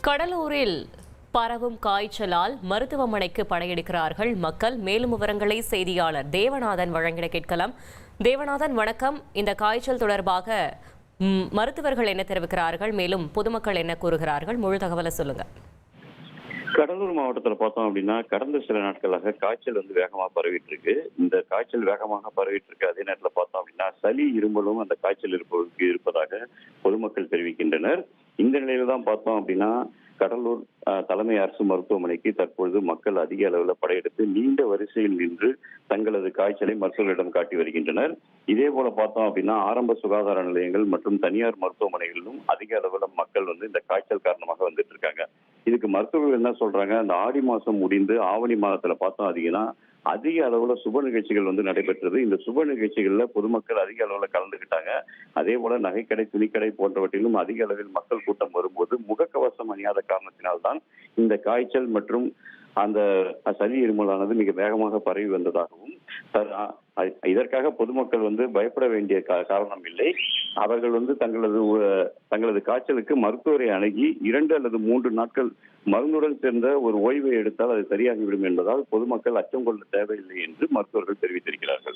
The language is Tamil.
கடலூரில் பரவும் காய்ச்சலால் மருத்துவமனைக்கு படையெடுக்கிறார்கள் மக்கள். மேலும் விவரங்களை செய்தியாளர் தேவநாதன் வழங்கிட கேட்கலாம். தேவநாதன், வணக்கம். இந்த காய்ச்சல் தொடர்பாக மருத்துவர்கள் என்ன தெரிவிக்கிறார்கள், மேலும் பொதுமக்கள் என்ன கூறுகிறார்கள், முழு தகவலை சொல்லுங்க. கடலூர் மாவட்டத்தில் பார்த்தோம் அப்படின்னா கடந்த சில நாட்களாக காய்ச்சல் வேகமாக பரவிட்டு இருக்கு. இந்த காய்ச்சல் வேகமாக பரவிட்டு இருக்கு. அதே நேரத்தில் பார்த்தோம் அப்படின்னா சளி, இருமலும் அந்த காய்ச்சல் இருப்பதாக பொதுமக்கள் தெரிவிக்கின்றனர். இந்த நிலையில தான் பார்த்தோம் அப்படின்னா கடலூர் தலைமை அரசு மருத்துவமனைக்கு தற்பொழுது மக்கள் அதிக அளவில் படையெடுத்து நீண்ட வரிசையில் நின்று தங்களது காய்ச்சலை மருத்துவர்களிடம் காட்டி வருகின்றனர். இதே போல பார்த்தோம் அப்படின்னா ஆரம்ப சுகாதார நிலையங்கள் மற்றும் தனியார் மருத்துவமனைகளிலும் அதிக அளவில் மக்கள் இந்த காய்ச்சல் காரணமாக வந்துட்டு இருக்காங்க. இதுக்கு மருத்துவர்கள் என்ன சொல்றாங்க, அந்த ஆடி மாசம் முடிந்து ஆவணி மாதத்துல பார்த்தோம் அதிகம்னா அதிக அளவுல சுப நிகழ்ச்சிகள் நடைபெற்றது. இந்த சுப நிகழ்ச்சிகள்ல பொதுமக்கள் அதிக அளவுல கலந்துகிட்டாங்க. அதே போல நகைக்கடை, துணிக்கடை போன்றவற்றிலும் அதிக அளவில் மக்கள் கூட்டம் வரும்போது முகக்கவசம் அணியாத காரணத்தினால்தான் இந்த காய்ச்சல் மற்றும் அந்த சளி, இருமலானது மிக வேகமாக பரவி வந்ததாகவும், இதற்காக பொதுமக்கள் பயப்பட வேண்டிய காரணம் இல்லை. அவர்கள் தங்களது காய்ச்சலுக்கு மருத்துவரை அணுகி 2 அல்லது 3 நாட்கள் மருந்துடன் சேர்ந்த ஒரு ஓய்வை எடுத்தால் அது சரியாகிவிடும் என்பதால் பொதுமக்கள் அச்சம் கொள்ள தேவையில்லை என்று மருத்துவர்கள் தெரிவித்திருக்கிறார்கள்.